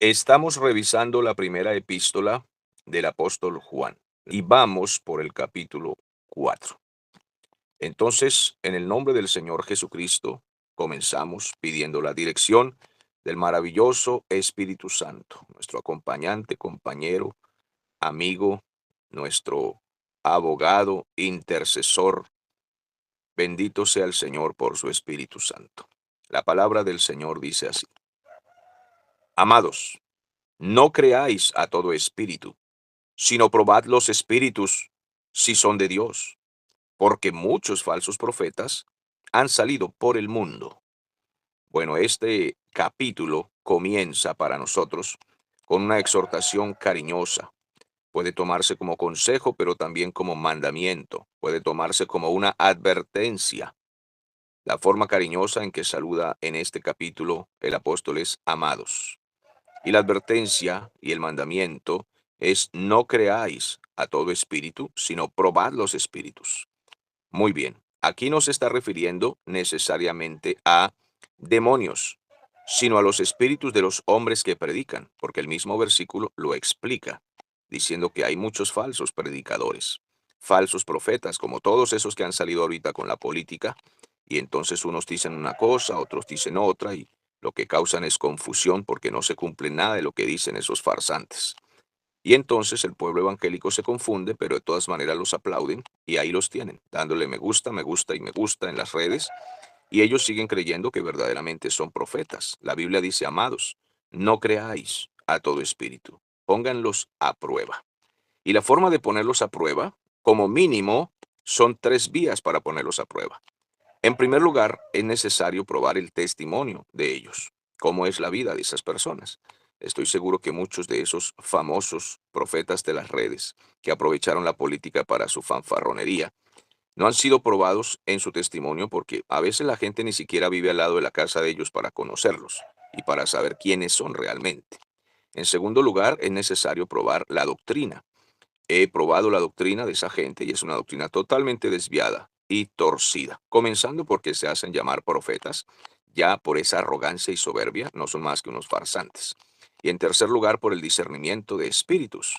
Estamos revisando la primera epístola del apóstol Juan y vamos por el capítulo 4. Entonces, en el nombre del Señor Jesucristo, comenzamos pidiendo la dirección del maravilloso Espíritu Santo, nuestro acompañante, compañero, amigo, nuestro abogado, intercesor. Bendito sea el Señor por su Espíritu Santo. La palabra del Señor dice así: Amados, no creáis a todo espíritu, sino probad los espíritus si son de Dios, porque muchos falsos profetas han salido por el mundo. Bueno, este capítulo comienza para nosotros con una exhortación cariñosa. Puede tomarse como consejo, pero también como mandamiento. Puede tomarse como una advertencia. La forma cariñosa en que saluda en este capítulo el apóstol es amados. Y la advertencia y el mandamiento es: no creáis a todo espíritu, sino probad los espíritus. Muy bien, aquí no se está refiriendo necesariamente a demonios, sino a los espíritus de los hombres que predican, porque el mismo versículo lo explica, diciendo que hay muchos falsos predicadores, falsos profetas, como todos esos que han salido ahorita con la política, y entonces unos dicen una cosa, otros dicen otra, y lo que causan es confusión porque no se cumple nada de lo que dicen esos farsantes. Y entonces el pueblo evangélico se confunde, pero de todas maneras los aplauden y ahí los tienen, dándole me gusta y me gusta en las redes, y ellos siguen creyendo que verdaderamente son profetas. La Biblia dice: amados, no creáis a todo espíritu, pónganlos a prueba. Y la forma de ponerlos a prueba, como mínimo, son tres vías para ponerlos a prueba. En primer lugar, es necesario probar el testimonio de ellos, cómo es la vida de esas personas. Estoy seguro que muchos de esos famosos profetas de las redes que aprovecharon la política para su fanfarronería no han sido probados en su testimonio, porque a veces la gente ni siquiera vive al lado de la casa de ellos para conocerlos y para saber quiénes son realmente. En segundo lugar, es necesario probar la doctrina. He probado la doctrina de esa gente y es una doctrina totalmente desviada y torcida, comenzando porque se hacen llamar profetas, ya por esa arrogancia y soberbia no son más que unos farsantes. Y en tercer lugar, por el discernimiento de espíritus.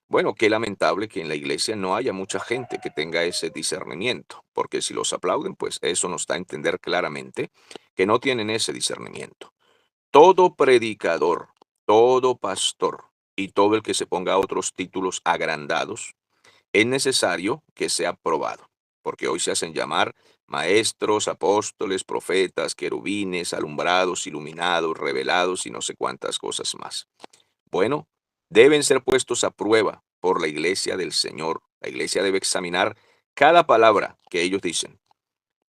Bueno, qué lamentable que en la iglesia no haya mucha gente que tenga ese discernimiento, porque si los aplauden, pues eso nos da a entender claramente que no tienen ese discernimiento. Todo predicador, todo pastor y todo el que se ponga otros títulos agrandados, es necesario que sea probado, porque hoy se hacen llamar maestros, apóstoles, profetas, querubines, alumbrados, iluminados, revelados y no sé cuántas cosas más. Bueno, deben ser puestos a prueba por la iglesia del Señor. La iglesia debe examinar cada palabra que ellos dicen.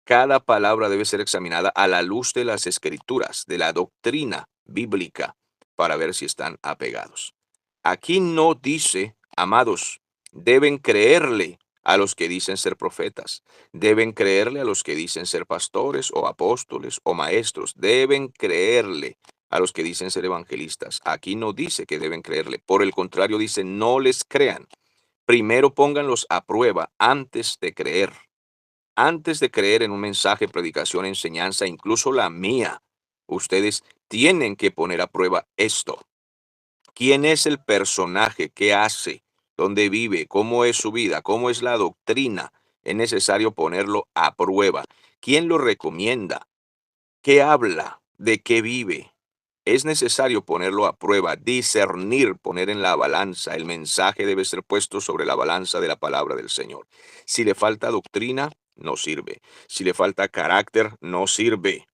Cada palabra debe ser examinada a la luz de las escrituras, de la doctrina bíblica, para ver si están apegados. Aquí no dice: amados, deben creerle a los que dicen ser profetas, deben creerle a los que dicen ser pastores o apóstoles o maestros, deben creerle a los que dicen ser evangelistas. Aquí no dice que deben creerle, por el contrario dice: no les crean. Primero pónganlos a prueba antes de creer. Antes de creer en un mensaje, predicación, enseñanza, incluso la mía, ustedes tienen que poner a prueba esto. ¿Quién es el personaje? ¿Qué hace? ¿Dónde vive? ¿Cómo es su vida? ¿Cómo es la doctrina? Es necesario ponerlo a prueba. ¿Quién lo recomienda? ¿Qué habla? ¿De qué vive? Es necesario ponerlo a prueba, discernir, poner en la balanza. El mensaje debe ser puesto sobre la balanza de la palabra del Señor. Si le falta doctrina, no sirve. Si le falta carácter, no sirve.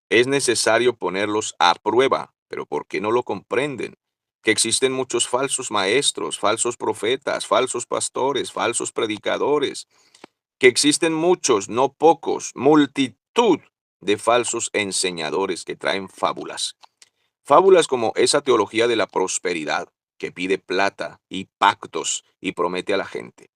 Es necesario ponerlos a prueba, pero ¿por qué no lo comprenden? Que existen muchos falsos maestros, falsos profetas, falsos pastores, falsos predicadores, que existen muchos, no pocos, multitud de falsos enseñadores que traen fábulas. Fábulas como esa teología de la prosperidad, que pide plata y pactos y promete a la gente.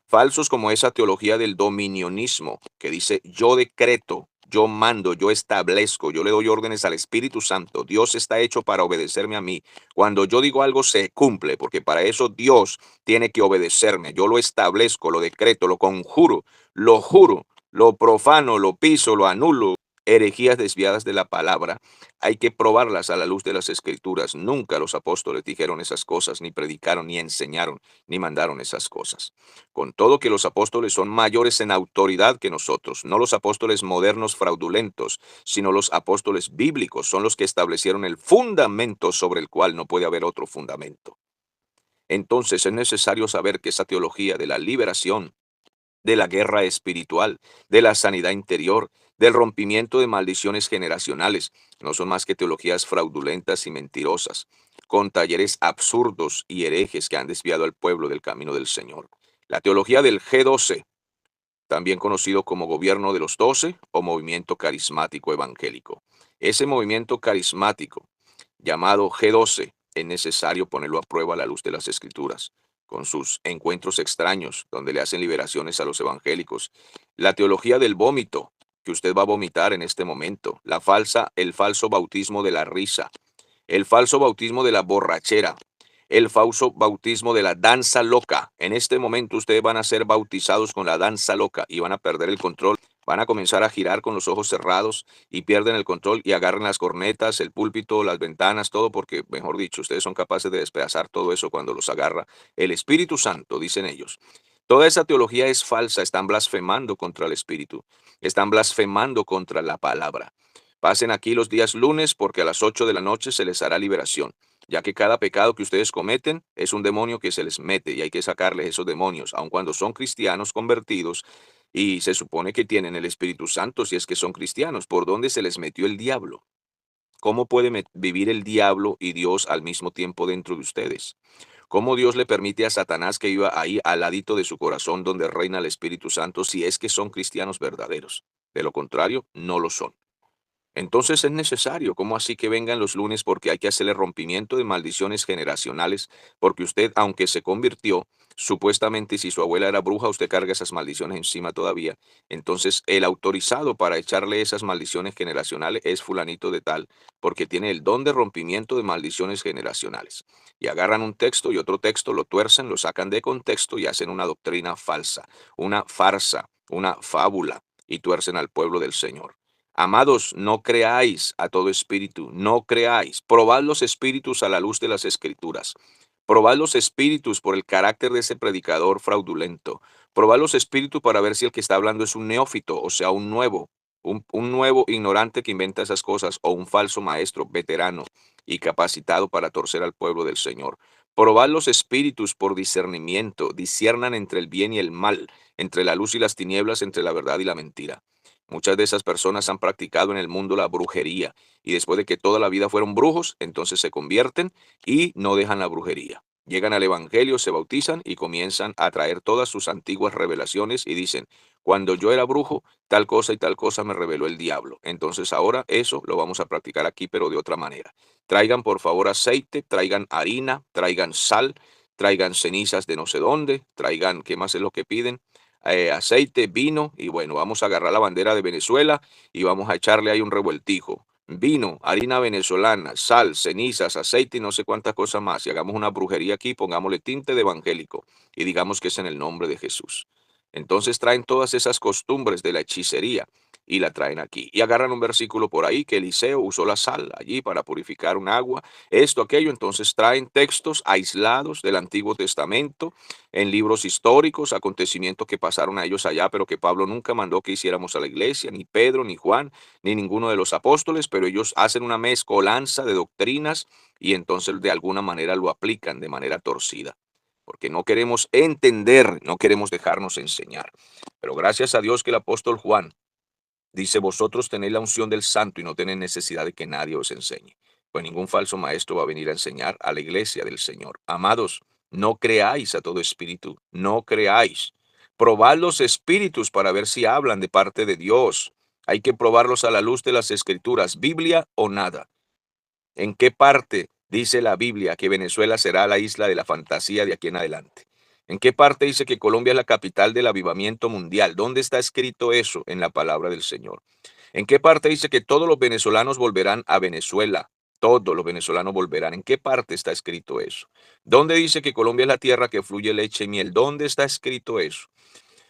Falsos como esa teología del dominionismo, que dice: yo decreto, yo mando, yo establezco, yo le doy órdenes al Espíritu Santo. Dios está hecho para obedecerme a mí. Cuando yo digo algo se cumple, porque para eso Dios tiene que obedecerme. Yo lo establezco, lo decreto, lo conjuro, lo juro, lo profano, lo piso, lo anulo. herejías desviadas de la palabra, hay que probarlas a la luz de las Escrituras. Nunca los apóstoles dijeron esas cosas, ni predicaron, ni enseñaron, ni mandaron esas cosas. Con todo que los apóstoles son mayores en autoridad que nosotros, no los apóstoles modernos fraudulentos, sino los apóstoles bíblicos son los que establecieron el fundamento sobre el cual no puede haber otro fundamento. Entonces es necesario saber que esa teología de la liberación, de la guerra espiritual, de la sanidad interior, del rompimiento de maldiciones generacionales, no son más que teologías fraudulentas y mentirosas, con talleres absurdos y herejes que han desviado al pueblo del camino del Señor. La teología del G12, también conocido como Gobierno de los Doce o Movimiento Carismático Evangélico. Ese movimiento carismático, llamado G12, es necesario ponerlo a prueba a la luz de las Escrituras, con sus encuentros extraños, donde le hacen liberaciones a los evangélicos. La teología del vómito, que usted va a vomitar en este momento, el falso bautismo de la risa, el falso bautismo de la borrachera, el falso bautismo de la danza loca. En este momento ustedes van a ser bautizados con la danza loca y van a perder el control. Van a comenzar a girar con los ojos cerrados y pierden el control y agarran las cornetas, el púlpito, las ventanas, todo porque, mejor dicho, ustedes son capaces de despedazar todo eso cuando los agarra el Espíritu Santo, dicen ellos. Toda esa teología es falsa, están blasfemando contra el Espíritu, están blasfemando contra la palabra. Pasen aquí los días lunes porque a las 8 de la noche se les hará liberación, ya que cada pecado que ustedes cometen es un demonio que se les mete y hay que sacarles esos demonios, aun cuando son cristianos convertidos y se supone que tienen el Espíritu Santo si es que son cristianos. ¿Por dónde se les metió el diablo? ¿Cómo puede vivir el diablo y Dios al mismo tiempo dentro de ustedes? ¿Cómo Dios le permite a Satanás que viva ahí al ladito de su corazón donde reina el Espíritu Santo si es que son cristianos verdaderos? De lo contrario, no lo son. Entonces es necesario, ¿cómo así que vengan los lunes? Porque hay que hacerle rompimiento de maldiciones generacionales, porque usted, aunque se convirtió, supuestamente si su abuela era bruja, usted carga esas maldiciones encima todavía. Entonces el autorizado para echarle esas maldiciones generacionales es fulanito de tal, porque tiene el don de rompimiento de maldiciones generacionales. Y agarran un texto y otro texto, lo tuercen, lo sacan de contexto y hacen una doctrina falsa, una farsa, una fábula, y tuercen al pueblo del Señor. Amados, no creáis a todo espíritu, no creáis. Probad los espíritus a la luz de las Escrituras. Probad los espíritus por el carácter de ese predicador fraudulento. Probad los espíritus para ver si el que está hablando es un neófito, o sea, un nuevo, un nuevo ignorante que inventa esas cosas, o un falso maestro veterano y capacitado para torcer al pueblo del Señor. Probad los espíritus por discernimiento, disciernan entre el bien y el mal, entre la luz y las tinieblas, entre la verdad y la mentira. Muchas de esas personas han practicado en el mundo la brujería y después de que toda la vida fueron brujos, entonces se convierten y no dejan la brujería. Llegan al Evangelio, se bautizan y comienzan a traer todas sus antiguas revelaciones y dicen, cuando yo era brujo, tal cosa y tal cosa me reveló el diablo. Entonces ahora eso lo vamos a practicar aquí, pero de otra manera. Traigan por favor aceite, traigan harina, traigan sal, traigan cenizas de no sé dónde, traigan, ¿qué más es lo que piden? Aceite, vino, y bueno, vamos a agarrar la bandera de Venezuela y vamos a echarle ahí un revueltijo. Vino, harina venezolana, sal, cenizas, aceite y no sé cuántas cosas más. Y hagamos una brujería aquí, pongámosle tinte de evangélico y digamos que es en el nombre de Jesús. Entonces traen todas esas costumbres de la hechicería y la traen aquí. Y agarran un versículo por ahí que Eliseo usó la sal allí para purificar un agua, esto, aquello. Entonces traen textos aislados del Antiguo Testamento en libros históricos, acontecimientos que pasaron a ellos allá, pero que Pablo nunca mandó que hiciéramos a la iglesia, ni Pedro, ni Juan, ni ninguno de los apóstoles, pero ellos hacen una mezcolanza de doctrinas y entonces de alguna manera lo aplican de manera torcida, porque no queremos entender, no queremos dejarnos enseñar. Pero gracias a Dios que el apóstol Juan dice, vosotros tenéis la unción del santo y no tenéis necesidad de que nadie os enseñe. Pues ningún falso maestro va a venir a enseñar a la iglesia del Señor. Amados, no creáis a todo espíritu, no creáis. Probad los espíritus para ver si hablan de parte de Dios. Hay que probarlos a la luz de las escrituras, Biblia o nada. ¿En qué parte dice la Biblia que Venezuela será la isla de la fantasía de aquí en adelante? ¿En qué parte dice que Colombia es la capital del avivamiento mundial? ¿Dónde está escrito eso en la palabra del Señor? ¿En qué parte dice que todos los venezolanos volverán a Venezuela? Todos los venezolanos volverán. ¿En qué parte está escrito eso? ¿Dónde dice que Colombia es la tierra que fluye leche y miel? ¿Dónde está escrito eso?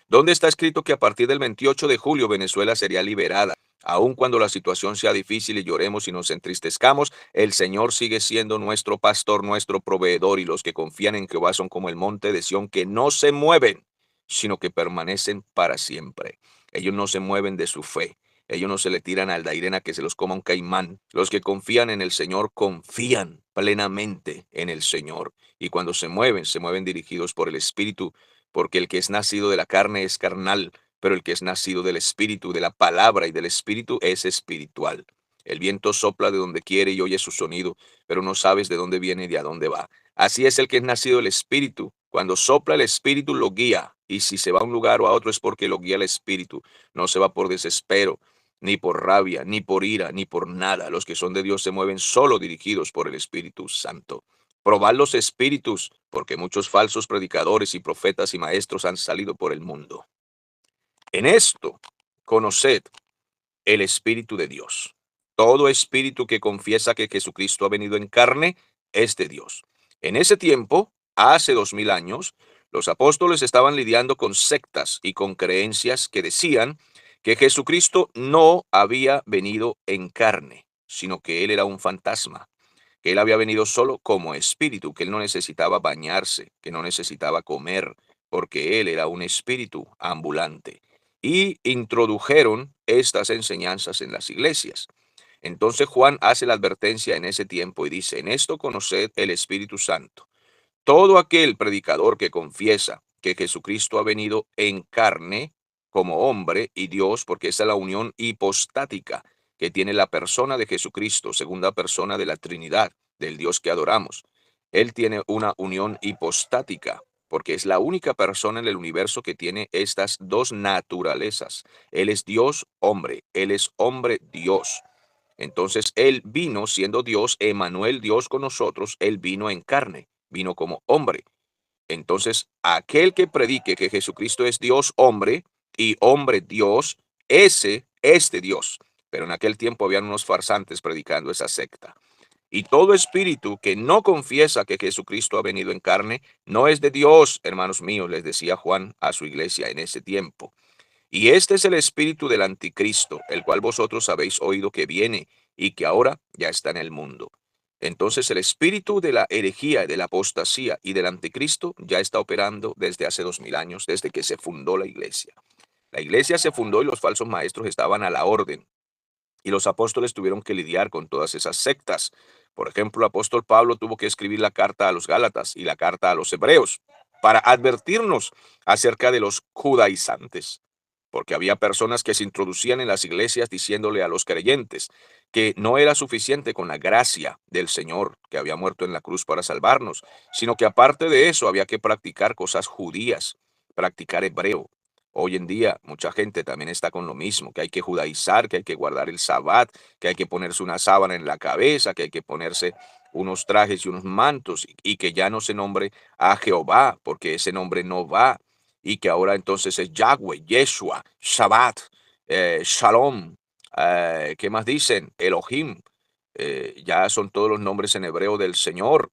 ¿Dónde está escrito que a partir del 28 de julio Venezuela sería liberada? Aun cuando la situación sea difícil y lloremos y nos entristezcamos, el Señor sigue siendo nuestro pastor, nuestro proveedor, y los que confían en Jehová son como el monte de Sión, que no se mueven, sino que permanecen para siempre. Ellos no se mueven de su fe. Ellos no se le tiran al dairena que se los coma un caimán. Los que confían en el Señor confían plenamente en el Señor. Y cuando se mueven dirigidos por el Espíritu, porque el que es nacido de la carne es carnal, pero el que es nacido del Espíritu, de la palabra y del Espíritu es espiritual. El viento sopla de donde quiere y oye su sonido, pero no sabes de dónde viene y de a dónde va. Así es el que es nacido del Espíritu. Cuando sopla el Espíritu lo guía, y si se va a un lugar o a otro es porque lo guía el Espíritu. No se va por desespero, ni por rabia, ni por ira, ni por nada. Los que son de Dios se mueven solo dirigidos por el Espíritu Santo. Probad los espíritus, porque muchos falsos predicadores y profetas y maestros han salido por el mundo. En esto, conoced el Espíritu de Dios. Todo espíritu que confiesa que Jesucristo ha venido en carne es de Dios. En ese tiempo, hace 2000 años, los apóstoles estaban lidiando con sectas y con creencias que decían que Jesucristo no había venido en carne, sino que él era un fantasma, que él había venido solo como espíritu, que él no necesitaba bañarse, que no necesitaba comer, porque él era un espíritu ambulante. Y introdujeron estas enseñanzas en las iglesias. Entonces Juan hace la advertencia en ese tiempo y dice: en esto conoced el Espíritu Santo. Todo aquel predicador que confiesa que Jesucristo ha venido en carne como hombre y Dios, porque esa es la unión hipostática que tiene la persona de Jesucristo, segunda persona de la Trinidad, del Dios que adoramos. Él tiene una unión hipostática, porque es la única persona en el universo que tiene estas dos naturalezas. Él es Dios, hombre. Él es hombre, Dios. Entonces Él vino siendo Dios, Emanuel, Dios con nosotros. Él vino en carne, vino como hombre. Entonces, aquel que predique que Jesucristo es Dios hombre y hombre Dios, ese es de Dios. Pero en aquel tiempo habían unos farsantes predicando esa secta. Y todo espíritu que no confiesa que Jesucristo ha venido en carne, no es de Dios, hermanos míos, les decía Juan a su iglesia en ese tiempo. Y este es el espíritu del anticristo, el cual vosotros habéis oído que viene y que ahora ya está en el mundo. Entonces el espíritu de la herejía, de la apostasía y del anticristo ya está operando desde hace 2000 años, desde que se fundó la iglesia. La iglesia se fundó y los falsos maestros estaban a la orden. Y los apóstoles tuvieron que lidiar con todas esas sectas. Por ejemplo, el apóstol Pablo tuvo que escribir la carta a los Gálatas y la carta a los Hebreos para advertirnos acerca de los judaizantes, porque había personas que se introducían en las iglesias diciéndole a los creyentes que no era suficiente con la gracia del Señor que había muerto en la cruz para salvarnos, sino que aparte de eso había que practicar cosas judías, practicar hebreo. Hoy en día mucha gente también está con lo mismo, que hay que judaizar, que hay que guardar el sabbat, que hay que ponerse una sábana en la cabeza, que hay que ponerse unos trajes y unos mantos, y que ya no se nombre a Jehová, porque ese nombre no va, y que ahora entonces es Yahweh, Yeshua, Shabbat, Shalom, ¿qué más dicen? Elohim, ya son todos los nombres en hebreo del Señor,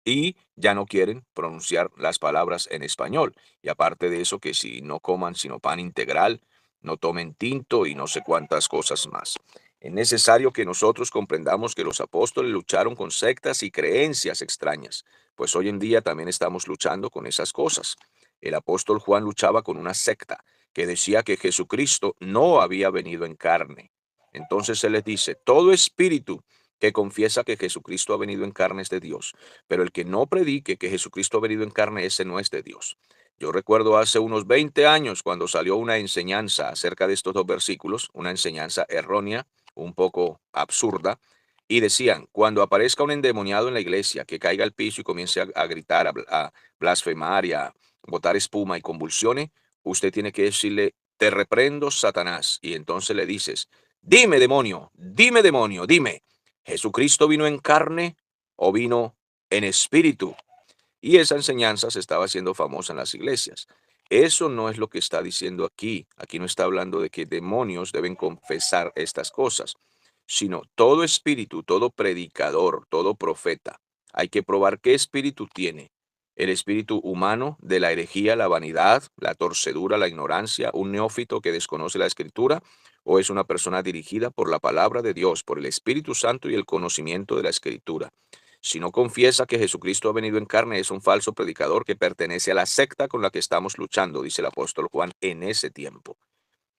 y ya no quieren pronunciar las palabras en español. Y aparte de eso, que si no coman sino pan integral, no tomen tinto y no sé cuántas cosas más. Es necesario que nosotros comprendamos que los apóstoles lucharon con sectas y creencias extrañas, pues hoy en día también estamos luchando con esas cosas. El apóstol Juan luchaba con una secta que decía que Jesucristo no había venido en carne. Entonces él les dice: todo espíritu que confiesa que Jesucristo ha venido en carne es de Dios, pero el que no predique que Jesucristo ha venido en carne, ese no es de Dios. Yo recuerdo hace unos 20 años cuando salió una enseñanza acerca de estos dos versículos, una enseñanza errónea, un poco absurda, y decían: cuando aparezca un endemoniado en la iglesia, que caiga al piso y comience a gritar, a blasfemar y a botar espuma y convulsiones, usted tiene que decirle: te reprendo, Satanás. Y entonces le dices: dime demonio, dime, ¿Jesucristo vino en carne o vino en espíritu? Y esa enseñanza se estaba haciendo famosa en las iglesias. Eso no es lo que está diciendo aquí. Aquí no está hablando de que demonios deben confesar estas cosas, sino todo espíritu, todo predicador, todo profeta. Hay que probar qué espíritu tiene. El espíritu humano de la herejía, la vanidad, la torcedura, la ignorancia, un neófito que desconoce la escritura, o es una persona dirigida por la palabra de Dios, por el Espíritu Santo y el conocimiento de la Escritura. Si no confiesa que Jesucristo ha venido en carne, es un falso predicador que pertenece a la secta con la que estamos luchando, dice el apóstol Juan en ese tiempo.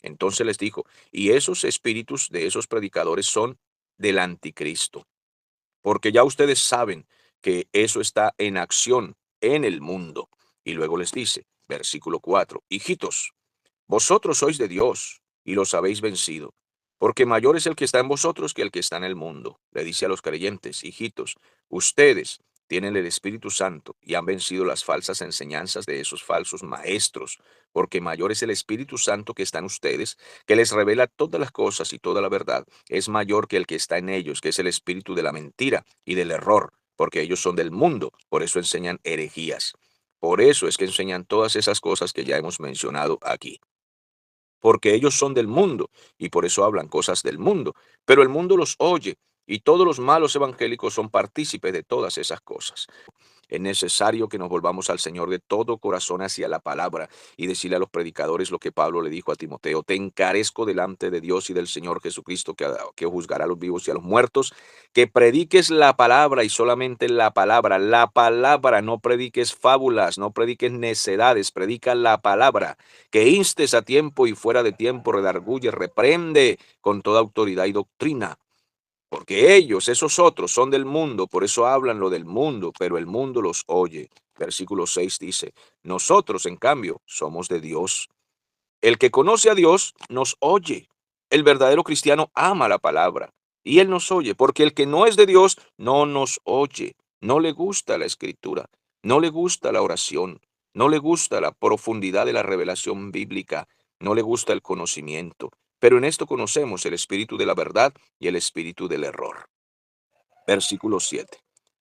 Entonces les dijo, y esos espíritus de esos predicadores son del anticristo, porque ya ustedes saben que eso está en acción en el mundo. Y luego les dice, versículo 4, hijitos, vosotros sois de Dios y los habéis vencido, porque mayor es el que está en vosotros que el que está en el mundo. Le dice a los creyentes, hijitos, ustedes tienen el Espíritu Santo y han vencido las falsas enseñanzas de esos falsos maestros, porque mayor es el Espíritu Santo que está en ustedes, que les revela todas las cosas y toda la verdad. Es mayor que el que está en ellos, que es el espíritu de la mentira y del error, porque ellos son del mundo, por eso enseñan herejías. Por eso es que enseñan todas esas cosas que ya hemos mencionado aquí, porque ellos son del mundo y por eso hablan cosas del mundo, pero el mundo los oye y todos los malos evangélicos son partícipes de todas esas cosas. Es necesario que nos volvamos al Señor de todo corazón hacia la palabra y decirle a los predicadores lo que Pablo le dijo a Timoteo: te encarezco delante de Dios y del Señor Jesucristo, que juzgará a los vivos y a los muertos, que prediques la palabra y solamente la palabra, no prediques fábulas, no prediques necedades, predica la palabra, que instes a tiempo y fuera de tiempo, redarguye, reprende con toda autoridad y doctrina. Porque ellos, esos otros, son del mundo, por eso hablan lo del mundo, pero el mundo los oye. Versículo 6 dice, nosotros, en cambio, somos de Dios. El que conoce a Dios nos oye. El verdadero cristiano ama la palabra y él nos oye, porque el que no es de Dios no nos oye. No le gusta la escritura, no le gusta la oración, no le gusta la profundidad de la revelación bíblica, no le gusta el conocimiento. Pero en esto conocemos el espíritu de la verdad y el espíritu del error. Versículo 7.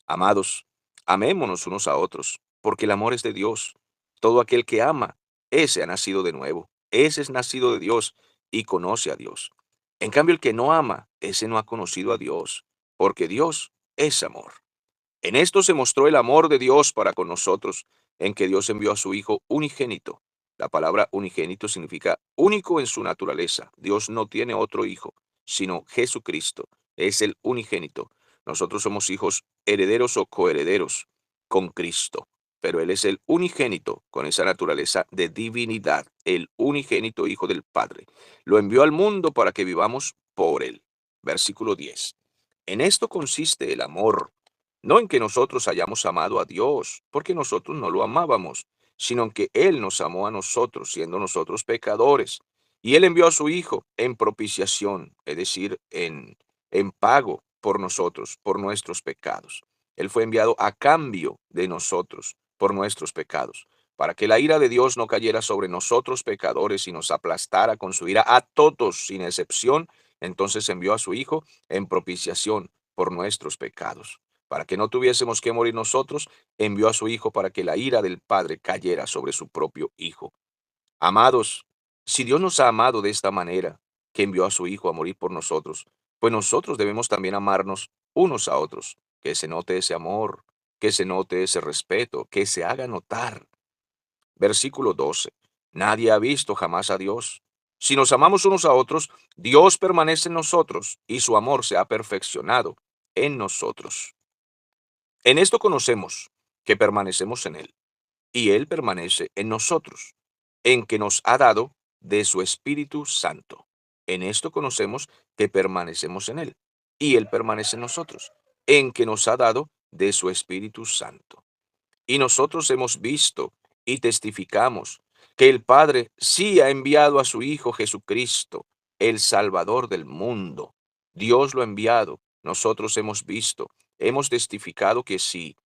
Amados, amémonos unos a otros, porque el amor es de Dios. Todo aquel que ama, ese ha nacido de nuevo. Ese es nacido de Dios y conoce a Dios. En cambio, el que no ama, ese no ha conocido a Dios, porque Dios es amor. En esto se mostró el amor de Dios para con nosotros, en que Dios envió a su Hijo unigénito. La palabra unigénito significa único en su naturaleza. Dios no tiene otro hijo, sino Jesucristo. Es el unigénito. Nosotros somos hijos herederos o coherederos con Cristo, pero Él es el unigénito con esa naturaleza de divinidad, el unigénito Hijo del Padre. Lo envió al mundo para que vivamos por Él. Versículo 10. En esto consiste el amor, no en que nosotros hayamos amado a Dios, porque nosotros no lo amábamos, sino en que Él nos amó a nosotros, siendo nosotros pecadores. Y Él envió a su Hijo en propiciación, es decir, en pago por nosotros, por nuestros pecados. Él fue enviado a cambio de nosotros, por nuestros pecados, para que la ira de Dios no cayera sobre nosotros pecadores y nos aplastara con su ira a todos sin excepción. Entonces envió a su Hijo en propiciación por nuestros pecados. Para que no tuviésemos que morir nosotros, envió a su Hijo para que la ira del Padre cayera sobre su propio Hijo. Amados, si Dios nos ha amado de esta manera, que envió a su Hijo a morir por nosotros, pues nosotros debemos también amarnos unos a otros, que se note ese amor, que se note ese respeto, que se haga notar. Versículo 12. Nadie ha visto jamás a Dios. Si nos amamos unos a otros, Dios permanece en nosotros y su amor se ha perfeccionado en nosotros. En esto conocemos que permanecemos en Él y Él permanece en nosotros, en que nos ha dado de su Espíritu Santo. En esto conocemos que permanecemos en Él y Él permanece en nosotros, en que nos ha dado de su Espíritu Santo. Y nosotros hemos visto y testificamos que el Padre sí ha enviado a su Hijo Jesucristo, el Salvador del mundo. Dios lo ha enviado, nosotros hemos visto, hemos testificado que sí.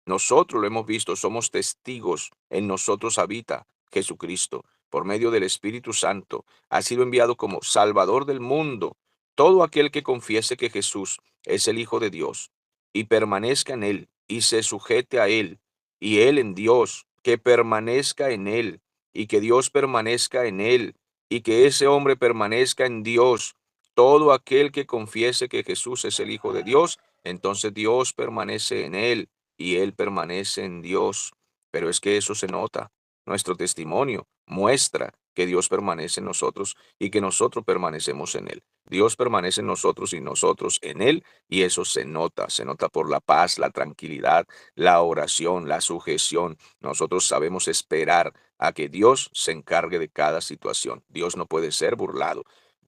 Nosotros lo hemos visto, somos testigos, en nosotros habita Jesucristo, por medio del Espíritu Santo, ha sido enviado como Salvador del mundo. Todo aquel que confiese que Jesús es el Hijo de Dios y permanezca en Él y se sujete a Él y Él en Dios, que permanezca en Él y que Dios permanezca en Él y que ese hombre permanezca en Dios. Todo aquel que confiese que Jesús es el Hijo de Dios, entonces Dios permanece en Él y Él permanece en Dios. Pero es que eso se nota. Nuestro testimonio muestra que Dios permanece en nosotros y que nosotros permanecemos en Él. Dios permanece en nosotros y nosotros en Él, y eso se nota por la paz, la tranquilidad, la oración, la sujeción. Nosotros sabemos esperar a que Dios se encargue de cada situación. Dios no puede ser burlado.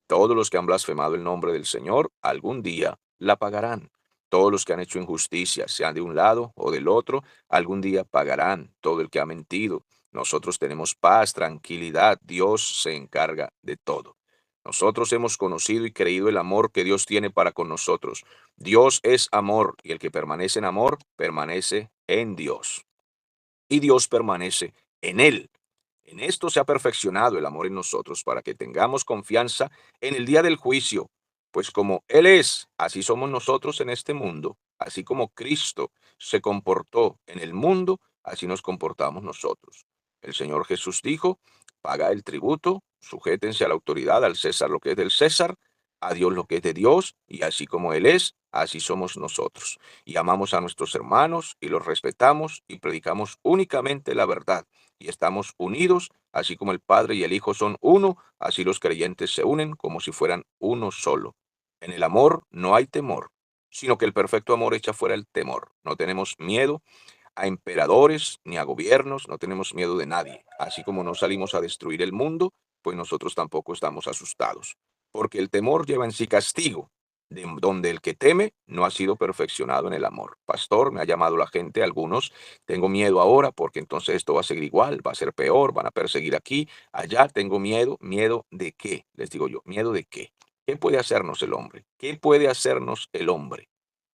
Todos los que han blasfemado el nombre del Señor, algún día la pagarán. Todos los que han hecho injusticia, sean de un lado o del otro, algún día pagarán. Todo el que ha mentido. Nosotros tenemos paz, tranquilidad. Dios se encarga de todo. Nosotros hemos conocido y creído el amor que Dios tiene para con nosotros. Dios es amor, y el que permanece en amor permanece en Dios, y Dios permanece en él. En esto se ha perfeccionado el amor en nosotros, para que tengamos confianza en el día del juicio, pues como Él es, así somos nosotros en este mundo. Así como Cristo se comportó en el mundo, así nos comportamos nosotros. El Señor Jesús dijo: paga el tributo, sujétense a la autoridad, al César lo que es del César, a Dios lo que es de Dios, y así como Él es, así somos nosotros. Y amamos a nuestros hermanos y los respetamos y predicamos únicamente la verdad, y estamos unidos, así como el Padre y el Hijo son uno, así los creyentes se unen como si fueran uno solo. En el amor no hay temor, sino que el perfecto amor echa fuera el temor. No tenemos miedo a emperadores ni a gobiernos, no tenemos miedo de nadie. Así como no salimos a destruir el mundo, pues nosotros tampoco estamos asustados. Porque el temor lleva en sí castigo, de donde el que teme no ha sido perfeccionado en el amor. Pastor, me ha llamado la gente, algunos, tengo miedo ahora porque entonces esto va a seguir igual, va a ser peor, van a perseguir aquí, allá, tengo miedo. ¿Miedo de qué? Les digo yo, ¿miedo de qué? ¿Qué puede hacernos el hombre? ¿Qué puede hacernos el hombre?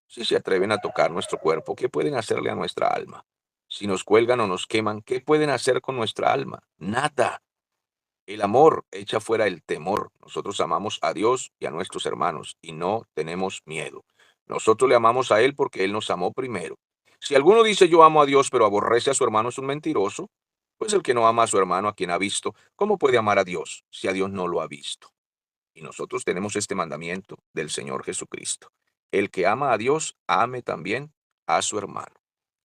Si se atreven a tocar nuestro cuerpo, ¿qué pueden hacerle a nuestra alma? Si nos cuelgan o nos queman, ¿qué pueden hacer con nuestra alma? Nada. El amor echa fuera el temor. Nosotros amamos a Dios y a nuestros hermanos y no tenemos miedo. Nosotros le amamos a Él porque Él nos amó primero. Si alguno dice yo amo a Dios pero aborrece a su hermano, es un mentiroso. Pues el que no ama a su hermano a quien ha visto, ¿cómo puede amar a Dios si a Dios no lo ha visto? Y nosotros tenemos este mandamiento del Señor Jesucristo: el que ama a Dios, ame también a su hermano.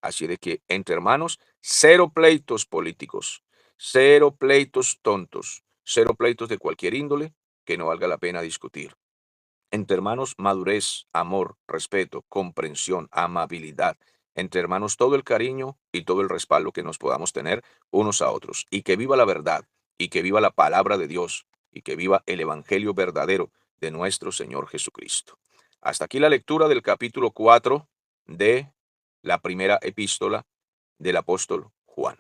Así de que entre hermanos, cero pleitos políticos, cero pleitos tontos, cero pleitos de cualquier índole que no valga la pena discutir. Entre hermanos, madurez, amor, respeto, comprensión, amabilidad. Entre hermanos, todo el cariño y todo el respaldo que nos podamos tener unos a otros. Y que viva la verdad, y que viva la palabra de Dios, y que viva el evangelio verdadero de nuestro Señor Jesucristo. Hasta aquí la lectura del capítulo 4 de la primera epístola del apóstol Juan.